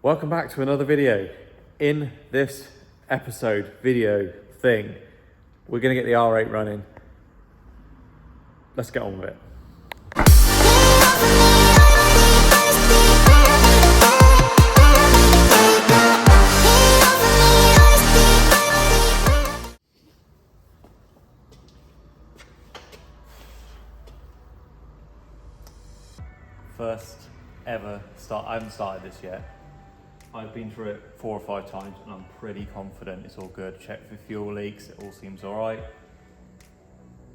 Welcome back to another video. In this episode video thing, we're gonna get the R8 running. Let's get on with it. First ever start. I haven't started this yet. I've been through it 4 or 5 times and I'm pretty confident it's all good. Check for fuel leaks, it all seems all right.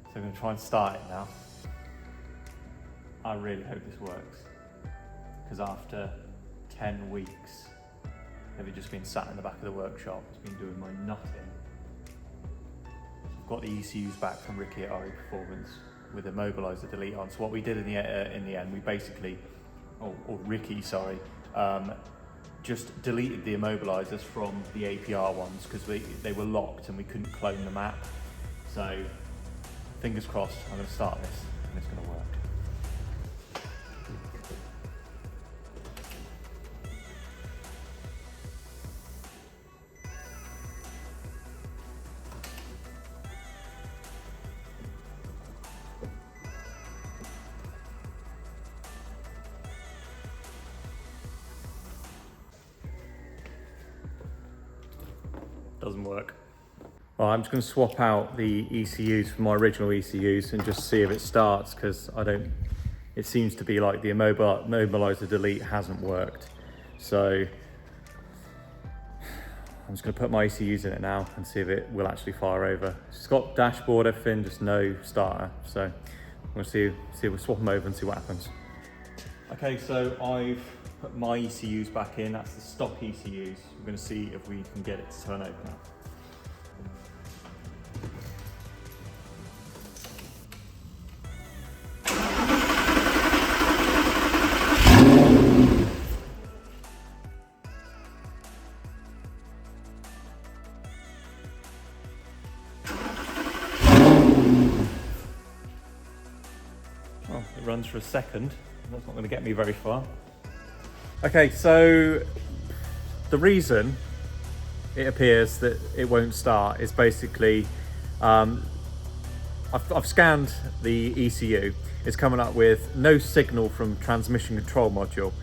So I'm gonna try and start it now. I really hope this works, because after 10 weeks of it just been sat in the back of the workshop, it's been doing my nothing. I've got the ECUs back from Ricky at Audi Performance with the mobiliser delete on. So what we did in the end, we basically, or Ricky, sorry, just deleted the immobilisers from the APR ones because they were locked and we couldn't clone the map. So fingers crossed, I'm going to start this and it's going to work. Doesn't work. Well, I'm just going to swap out the ECUs from my original ECUs and just see if it starts, because it seems to be like the immobiliser delete hasn't worked. So I'm just going to put my ECUs in it now and see if it will actually fire over. It's got dashboard, everything, just no starter. So I'm going to see if we'll swap them over and see what happens. Okay, so I've put my ECUs back in. That's the stock ECUs. We're going to see if we can get it to turn over now. Well, it runs for a second. That's not going to get me very far. Okay, so the reason it appears that it won't start is basically, I've scanned the ECU. It's coming up with no signal from transmission control module.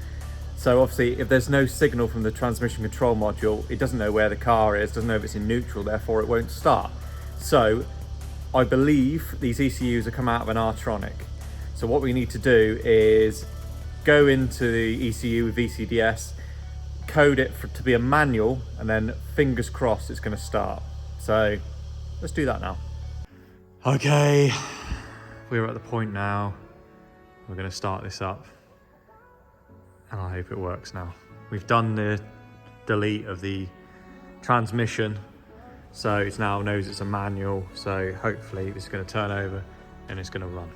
So obviously, if there's no signal from the transmission control module, it doesn't know where the car is, doesn't know if it's in neutral, therefore it won't start. So I believe these ECUs have come out of an R-tronic. So what we need to do is go into the ECU with VCDS, code it to be a manual, and then fingers crossed it's going to start. So let's do that now. Okay, we're at the point now. We're going to start this up, and I hope it works now. We've done the delete of the transmission, so it now knows it's a manual. So hopefully it's going to turn over and it's going to run.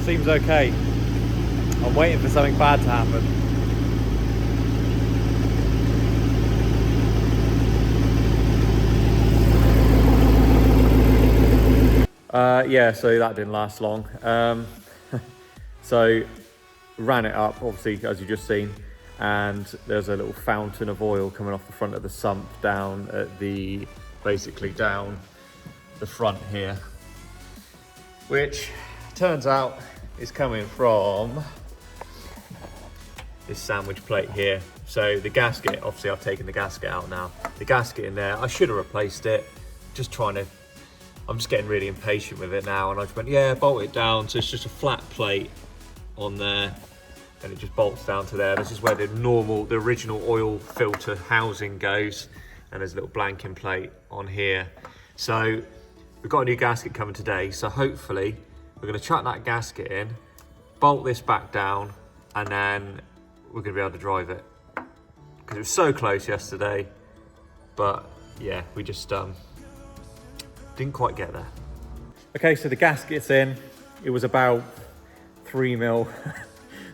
Seems okay. I'm waiting for something bad to happen. Yeah, so that didn't last long. So ran it up, obviously, as you just seen, and there's a little fountain of oil coming off the front of the sump down at basically down the front here, which turns out is coming from this sandwich plate here. So the gasket, obviously I've taken the gasket out now. The gasket in there, I should have replaced it. I'm just getting really impatient with it now, and I just went, yeah, bolt it down. So it's just a flat plate on there, and it just bolts down to there. This is where the original oil filter housing goes, and there's a little blanking plate on here. So we've got a new gasket coming today, so hopefully we're going to chuck that gasket in, bolt this back down, and then we're going to be able to drive it. Because it was so close yesterday, but yeah, we just didn't quite get there. Okay, so the gasket's in. It was about 3 mil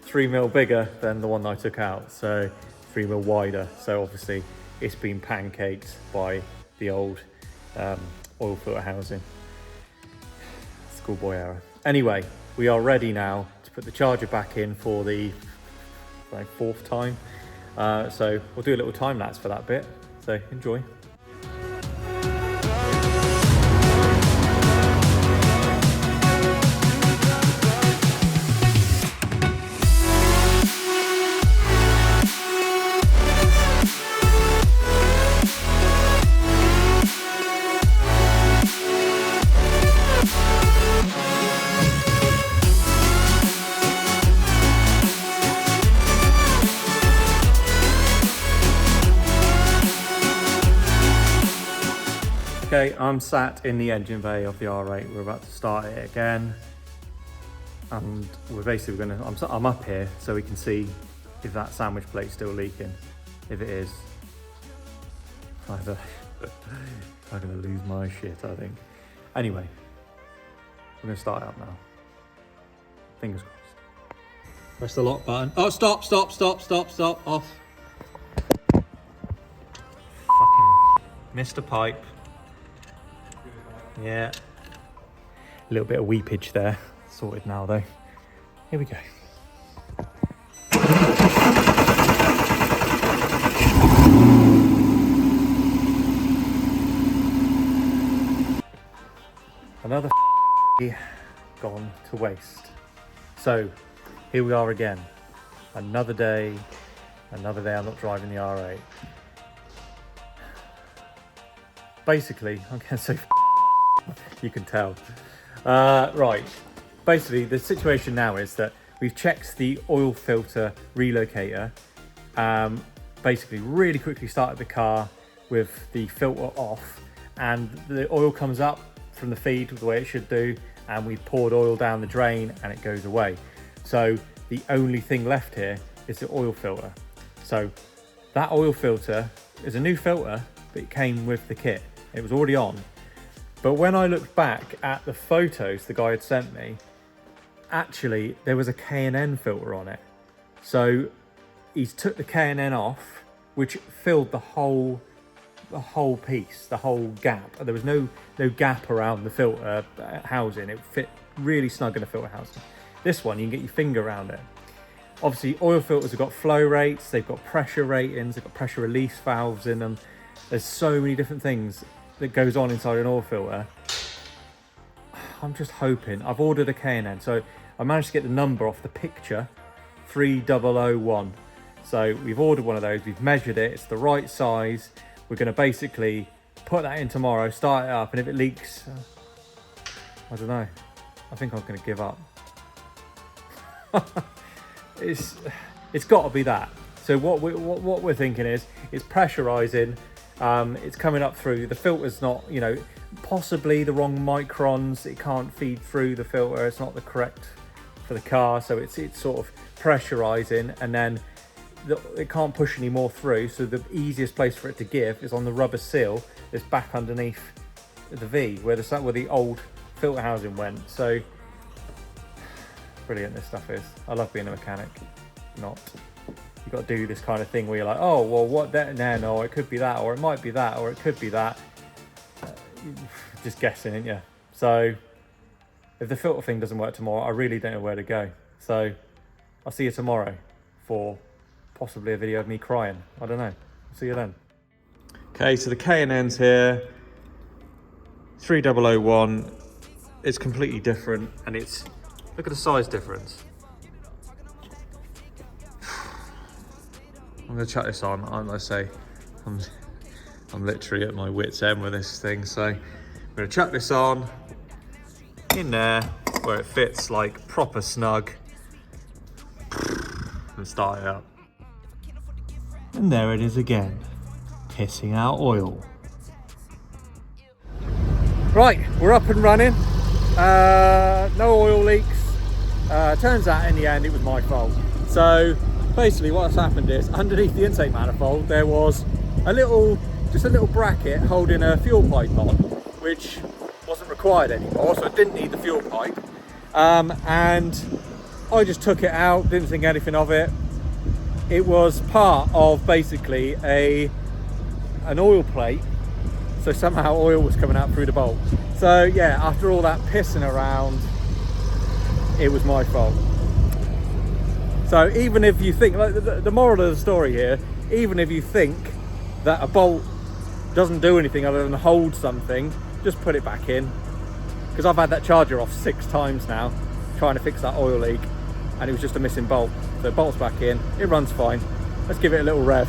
3mm bigger than the one I took out, so 3mm wider. So obviously it's been pancaked by the old oil filter housing. Schoolboy error. Anyway, we are ready now to put the charger back in for the fourth time. So we'll do a little time lapse for that bit. So enjoy. Okay, I'm sat in the engine bay of the R8. We're about to start it again. And we're basically I'm up here so we can see if that sandwich plate's still leaking. If it is, I'm gonna lose my shit, I think. Anyway, we're gonna start it up now. Fingers crossed. Press the lock button. Oh, stop, off. Fucking missed a pipe. Yeah, a little bit of weepage there. Sorted now though. Here we go. Another gone to waste. So here we are again. Another day I'm not driving the R8. Basically, I'm gonna say you can tell. Right, basically the situation now is that we've checked the oil filter relocator. Basically really quickly started the car with the filter off, and the oil comes up from the feed the way it should do, and we poured oil down the drain and it goes away. So the only thing left here is the oil filter. So that oil filter is a new filter, but it came with the kit. It was already on. But when I looked back at the photos the guy had sent me, actually there was a K&N filter on it. So he's took the K&N off, which filled the whole piece, the whole gap. There was no gap around the filter housing. It fit really snug in the filter housing. This one, you can get your finger around it. Obviously, oil filters have got flow rates, they've got pressure ratings, they've got pressure release valves in them. There's so many different things that goes on inside an oil filter. I'm just hoping. I've ordered a K&N, so I managed to get the number off the picture, 3001. So we've ordered one of those, we've measured it, it's the right size. We're gonna basically put that in tomorrow, start it up, and if it leaks, I don't know. I think I'm gonna give up. It's gotta be that. So what we're thinking is, it's pressurizing, it's coming up through, the filter's not, possibly the wrong microns, it can't feed through the filter, it's not the correct for the car, so it's sort of pressurizing, and then it can't push any more through, so the easiest place for it to give is on the rubber seal that's back underneath the V, where the old filter housing went. So brilliant this stuff is. I love being a mechanic. You've got to do this kind of thing where you're like, oh, well, what that? No, it could be that, or it might be that, or it could be that. Just guessing, ain't you? So if the filter thing doesn't work tomorrow, I really don't know where to go. So I'll see you tomorrow for possibly a video of me crying. I don't know. See you then. Okay, so the K&N's here. 3001. It's completely different, and it's, look at the size difference. I'm gonna chuck this on. I say, I'm literally at my wit's end with this thing. So I'm gonna chuck this on in there where it fits like proper snug, and start it up. And there it is again, pissing out oil. Right, we're up and running. No oil leaks. Turns out in the end it was my fault. So basically what's happened is, underneath the intake manifold there was just a little bracket holding a fuel pipe on, which wasn't required anymore, so it didn't need the fuel pipe. And I just took it out, didn't think anything of it. It was part of basically an oil plate, so somehow oil was coming out through the bolt. So yeah, after all that pissing around, it was my fault. So even if you think, like, the moral of the story here, even if you think that a bolt doesn't do anything other than hold something, just put it back in. Because I've had that charger off 6 times now, trying to fix that oil leak, and it was just a missing bolt. So bolt's back in, it runs fine. Let's give it a little rev.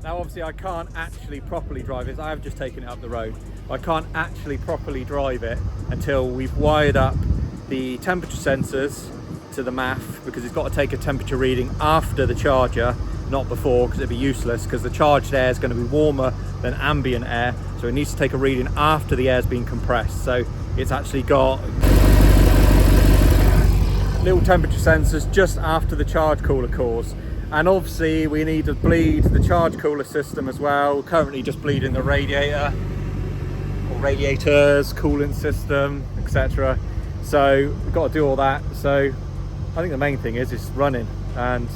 Now obviously I can't actually properly drive this. I have just taken it up the road. I can't actually properly drive it until we've wired up the temperature sensors to the MAF, because it's got to take a temperature reading after the charger, not before, because it'd be useless, because the charged air is going to be warmer than ambient air, so it needs to take a reading after the air's been compressed. So it's actually got little temperature sensors just after the charge cooler cores. And obviously we need to bleed the charge cooler system as well. Currently just bleeding the radiator, or radiators, coolant system, etc. So we've got to do all that. So I think the main thing is it's running, and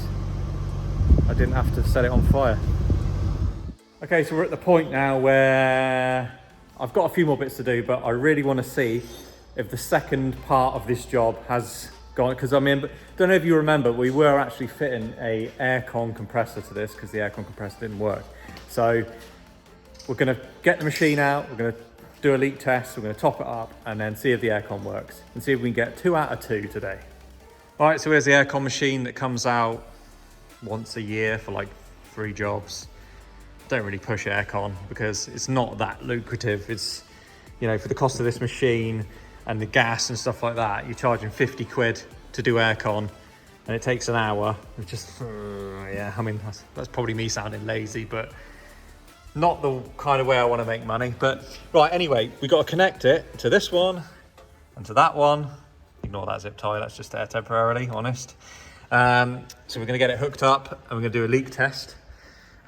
I didn't have to set it on fire. Okay, so we're at the point now where I've got a few more bits to do, but I really want to see if the second part of this job has gone, because I mean, don't know if you remember, we were actually fitting a aircon compressor to this because the aircon compressor didn't work. So we're going to get the machine out, we're going to do a leak test, we're going to top it up, and then see if the aircon works, and see if we can get 2 out of 2 today. All right, so here's the aircon machine that comes out once a year for like 3 jobs. Don't really push aircon because it's not that lucrative. It's, you know, for the cost of this machine and the gas and stuff like that, you're charging 50 quid to do aircon, and it takes an hour. It's just, yeah, I mean, that's probably me sounding lazy, but not the kind of way I want to make money. But right, anyway, we got to connect it to this one and to that one. Ignore that zip tie, that's just there temporarily, honest. So we're going to get it hooked up, and we're going to do a leak test.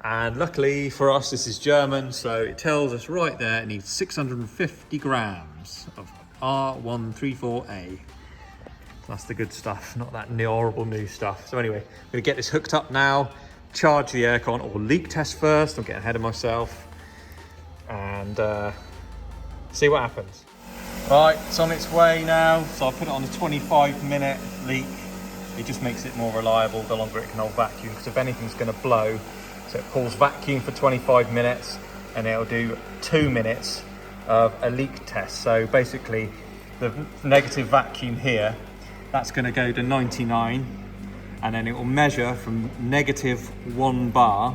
And luckily for us, this is German, so it tells us right there it needs 650 grams of R134A. That's the good stuff, not that horrible new stuff. So anyway, I'm going to get this hooked up now, charge the aircon, or leak test first. I'm getting ahead of myself, and see what happens. Right, it's on its way now. So I'll put it on a 25-minute leak. It just makes it more reliable the longer it can hold vacuum, because if anything's going to blow, so it pulls vacuum for 25 minutes and it'll do 2 minutes of a leak test. So basically the negative vacuum here, that's going to go to 99, and then it will measure from -1 bar,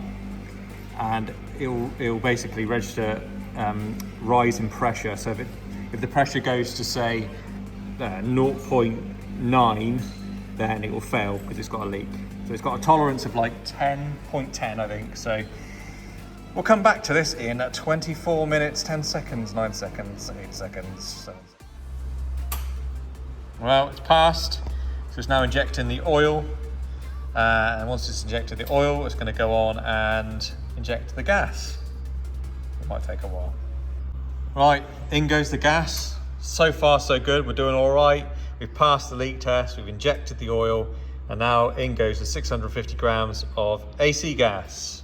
and it'll basically register rise in pressure. So if the pressure goes to say 0.9, then it will fail because it's got a leak. So it's got a tolerance of like 10.10, I think. So we'll come back to this in 24 minutes, 10 seconds, 9 seconds, 8 seconds. Well, it's passed. So it's now injecting the oil. And once it's injected the oil, it's going to go on and inject the gas. It might take a while. Right, in goes the gas. So far, so good. We're doing all right. We've passed the leak test, we've injected the oil, and now in goes the 650 grams of AC gas,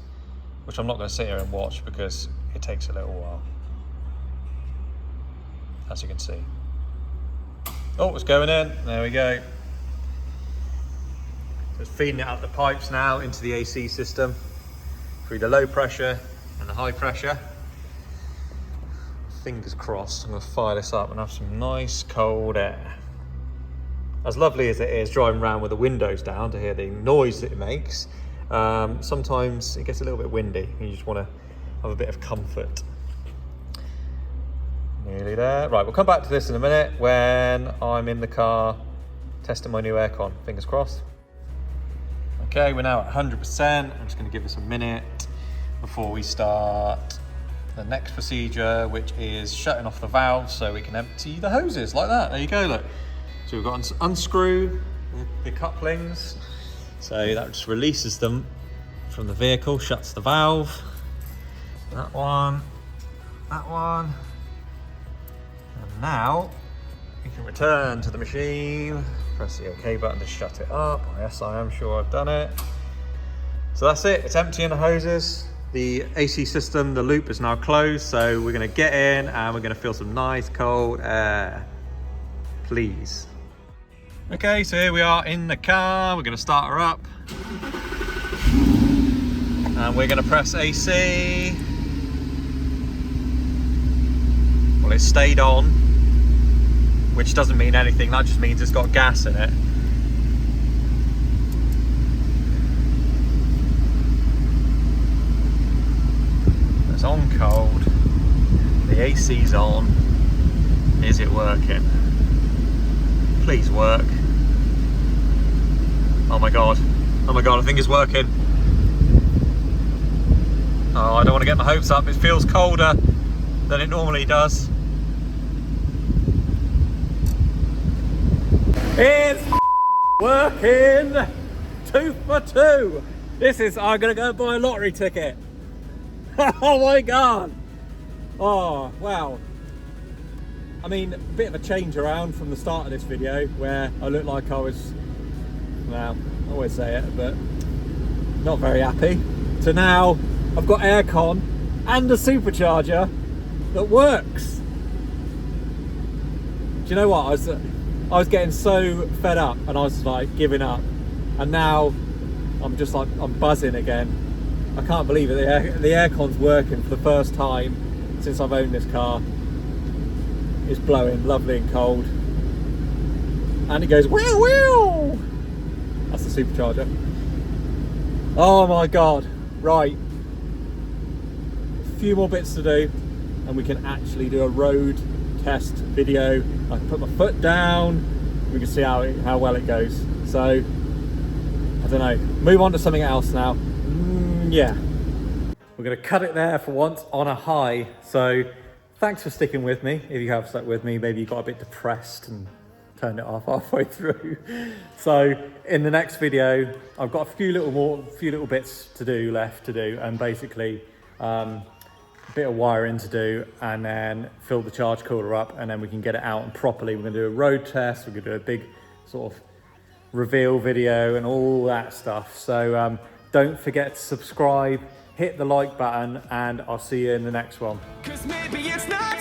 which I'm not going to sit here and watch because it takes a little while, as you can see. Oh, it's going in. There we go. So it's feeding it up the pipes now into the AC system through the low pressure and the high pressure. Fingers crossed, I'm going to fire this up and have some nice cold air. As lovely as it is driving around with the windows down to hear the noise that it makes, sometimes it gets a little bit windy and you just want to have a bit of comfort. Nearly there. Right, we'll come back to this in a minute when I'm in the car testing my new aircon. Fingers crossed. Okay, we're now at 100%. I'm just going to give this a minute before we start the next procedure, which is shutting off the valve so we can empty the hoses like that. There you go, look. So we've got to unscrew the couplings, so that just releases them from the vehicle, shuts the valve. That one, that one. And now you can return to the machine. Press the OK button to shut it up. Yes, I am sure I've done it. So that's it, it's emptying the hoses. The AC system, the loop is now closed, so we're gonna get in and we're gonna feel some nice cold air. Please. Okay, so here we are in the car. We're gonna start her up. And we're gonna press AC. Well, it stayed on, which doesn't mean anything. That just means it's got gas in it. It's on cold. The AC's on. Is it working? Please work. Oh my god. Oh my god, I think it's working. Oh, I don't want to get my hopes up. It feels colder than it normally does. It's working! 2 for 2! This is, I'm gonna go buy a lottery ticket. Oh my god! Oh, wow. I mean, a bit of a change around from the start of this video where I looked like I was, well, I always say it, but not very happy. To now, I've got aircon and a supercharger that works. Do you know what? I was getting so fed up and I was like giving up. And now I'm just like, I'm buzzing again. I can't believe it. The aircon's working for the first time since I've owned this car. It's blowing lovely and cold. And it goes, whew, whew. That's the supercharger. Oh my God. Right. A few more bits to do and we can actually do a road test video. I can put my foot down. We can see how well it goes. So, I don't know. Move on to something else now. Yeah. We're going to cut it there for once on a high. So, thanks for sticking with me. If you have stuck with me, maybe you got a bit depressed and turned it off halfway through. So in the next video, I've got a few little bits to do left to do, and basically a bit of wiring to do, and then fill the charge cooler up, and then we can get it out and properly. We're gonna do a road test. We're gonna do a big sort of reveal video and all that stuff. So don't forget to subscribe, hit the like button, and I'll see you in the next one. 'Cause maybe it's not